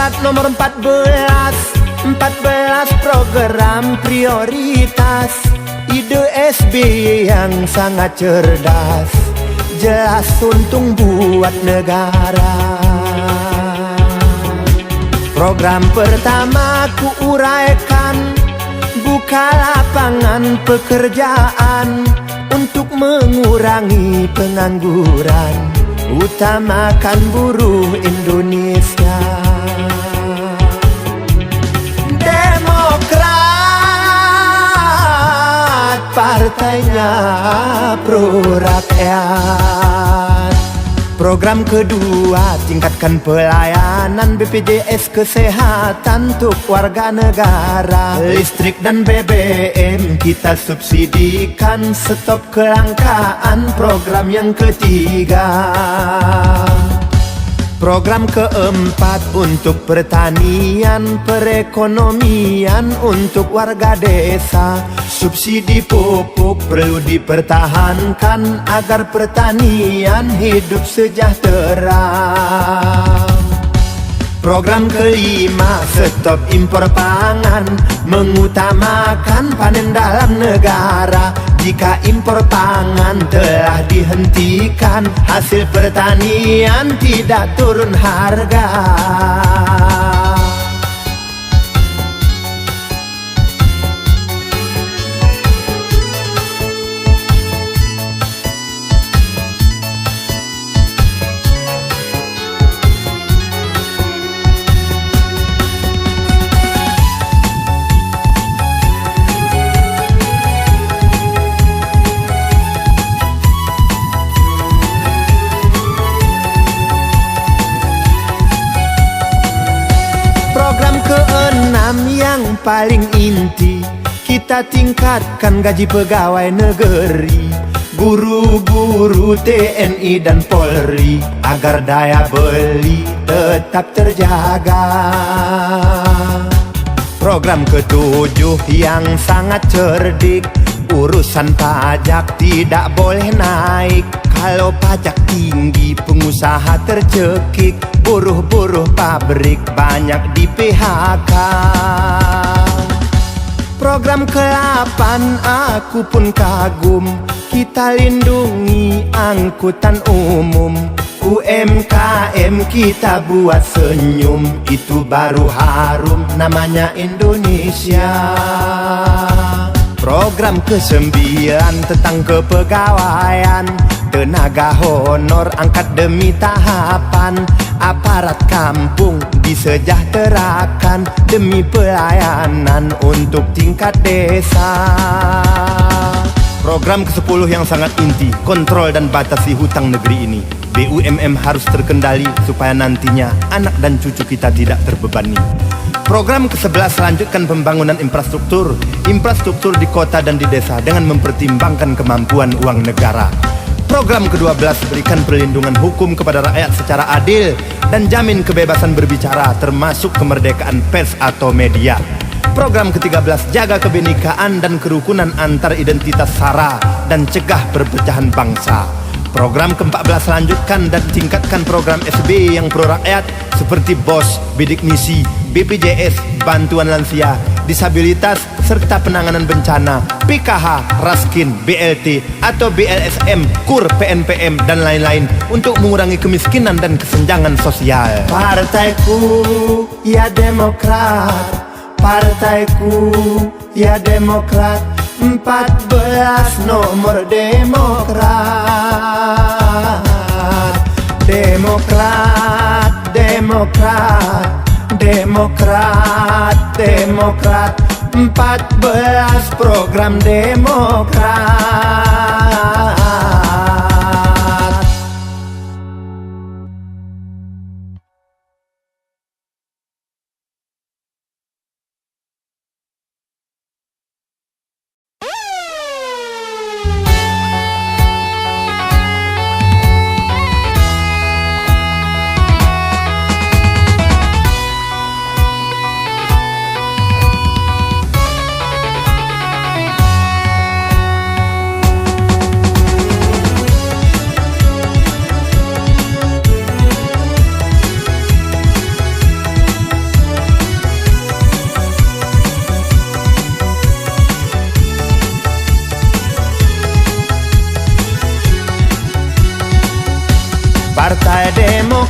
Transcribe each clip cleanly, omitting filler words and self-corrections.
Demokrat nomor 14 program prioritas. Ide SBY yang sangat cerdas, jelas untung buat negara. Program pertama ku uraikan, buka lapangan pekerjaan untuk mengurangi pengangguran, utamakan buruh Indonesia. Demokrat partainya pro rakyat. Program kedua, tingkatkan pelayanan BPJS Kesehatan untuk warga negara. Listrik dan BBM kita subsidikan, stop kelangkaan. Program yang ketiga, program keempat untuk pertanian, perekonomian untuk warga desa. Subsidi pupuk perlu dipertahankan agar pertanian hidup sejahtera. Program kelima, stop impor pangan, mengutamakan panen dalam negara. Jika impor pangan telah dihentikan, hasil pertanian tidak turun harga. Program keenam yang paling inti, kita tingkatkan gaji pegawai negeri, guru-guru TNI dan Polri, agar daya beli tetap terjaga. Program ketujuh yang sangat cerdik, urusan pajak tidak boleh naik. Kalau pajak tinggi, pengusaha tercekik, buruh-buruh pabrik banyak di PHK. Program ke-8 aku pun kagum, kita lindungi angkutan umum. UMKM kita buat senyum, itu baru harum, namanya Indonesia. Program ke-9 tentang kepegawaian, tenaga honor angkat demi tahapan. Aparat kampung disejahterakan demi pelayanan untuk tingkat desa. Program ke-10 yang sangat inti, kontrol dan batasi hutang negeri ini. BUMN harus terkendali supaya nantinya anak dan cucu kita tidak terbebani. Program ke-11, lanjutkan pembangunan infrastruktur di kota dan di desa dengan mempertimbangkan kemampuan uang negara. Program ke-12, berikan perlindungan hukum kepada rakyat secara adil dan jamin kebebasan berbicara termasuk kemerdekaan pers atau media. Program ke-13, jaga kebinekaan dan kerukunan antar identitas SARA dan cegah perpecahan bangsa. Program ke-14, lanjutkan dan tingkatkan program SBY yang pro rakyat seperti BOS, bidik misi, BPJS, bantuan lansia, disabilitas, serta penanganan bencana, PKH, Raskin, BLT, atau BLSM, KUR, PNPM, dan lain-lain untuk mengurangi kemiskinan dan kesenjangan sosial. Partaiku, ya Demokrat. Partaiku, ya Demokrat. 14 nomor Demokrat. Demokrat, Demokrat, Demokrat, Demokrat. 14 program Demokrat.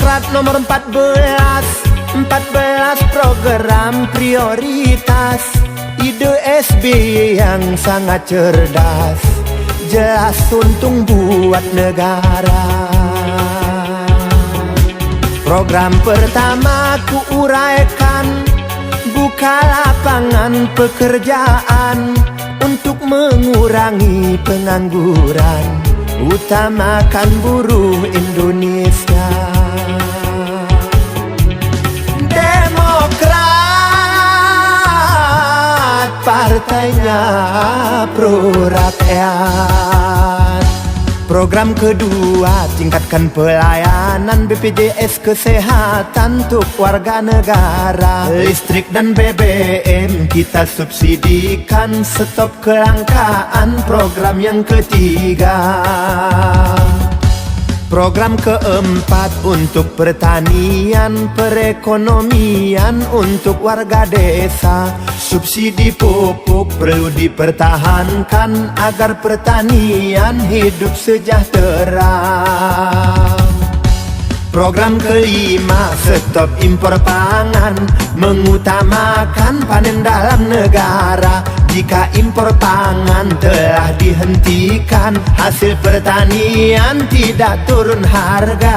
Demokrat nomor 14 program prioritas. Ide SBY yang sangat cerdas, jelas untung buat negara. Program pertama ku uraikan, buka lapangan pekerjaan untuk mengurangi pengangguran, utamakan buruh Indonesia. Demokrat partainya pro rakyat. Program kedua, tingkatkan pelayanan BPJS Kesehatan untuk warga negara. Listrik dan BBM kita subsidikan, stop kelangkaan. Program yang ketiga, program keempat untuk pertanian, perekonomian untuk warga desa. Subsidi pupuk perlu dipertahankan agar pertanian hidup sejahtera. Program kelima, stop impor pangan, mengutamakan panen dalam negara. Jika impor pangan telah dihentikan, hasil pertanian tidak turun harga.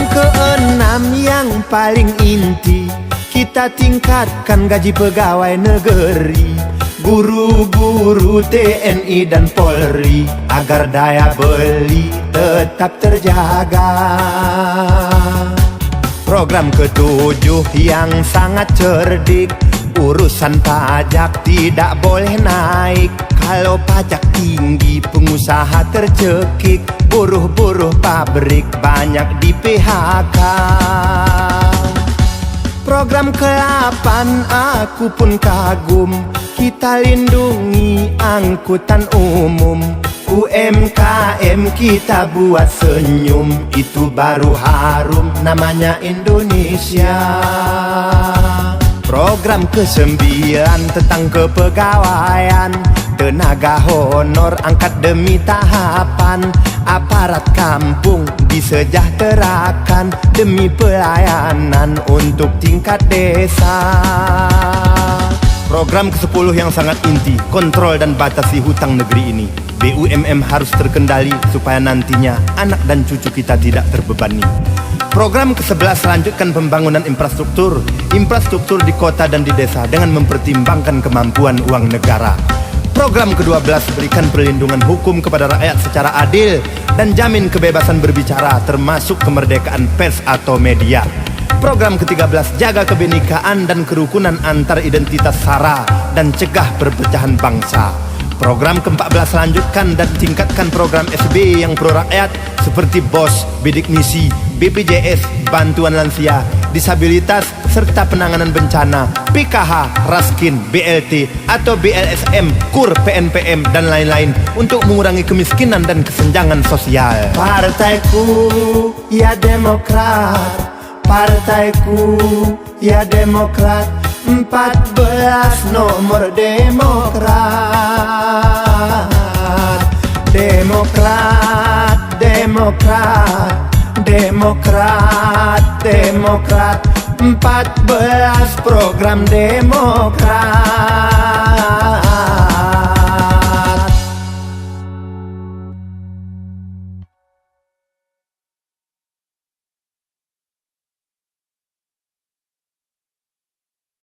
Keenam yang paling inti, kita tingkatkan gaji pegawai negeri, guru-guru TNI dan Polri, agar daya beli tetap terjaga. Program ketujuh yang sangat cerdik, urusan pajak tidak boleh naik. Kalau pajak tinggi, pengusaha tercekik, buruh-buruh pabrik banyak di PHK. Program ke-8 aku pun kagum, kita lindungi angkutan umum. UMKM kita buat senyum, itu baru harum, namanya Indonesia. Program ke-9 tentang kepegawaian, tenaga honor angkat demi tahapan. Aparat kampung disejahterakan demi pelayanan untuk tingkat desa. Program ke-10 yang sangat inti, kontrol dan batasi hutang negeri ini. BUMN harus terkendali supaya nantinya anak dan cucu kita tidak terbebani. Program ke-11, lanjutkan pembangunan infrastruktur di kota dan di desa dengan mempertimbangkan kemampuan uang negara. Program ke-12, berikan perlindungan hukum kepada rakyat secara adil dan jamin kebebasan berbicara termasuk kemerdekaan pers atau media. Program ke-13, jaga kebinekaan dan kerukunan antar identitas SARA dan cegah perpecahan bangsa. Program ke-14, lanjutkan dan tingkatkan program SBY yang pro rakyat seperti BOS, Bidik Misi, BPJS, bantuan lansia, disabilitas, serta penanganan bencana, PKH, Raskin, BLT, atau BLSM, KUR, PNPM, dan lain-lain untuk mengurangi kemiskinan dan kesenjangan sosial. Partaiku, ya Demokrat. Partaiku, ya Demokrat. 14 nomor Demokrat. Demokrat, Demokrat, Demokrat, Demokrat. 14 program Demokrat.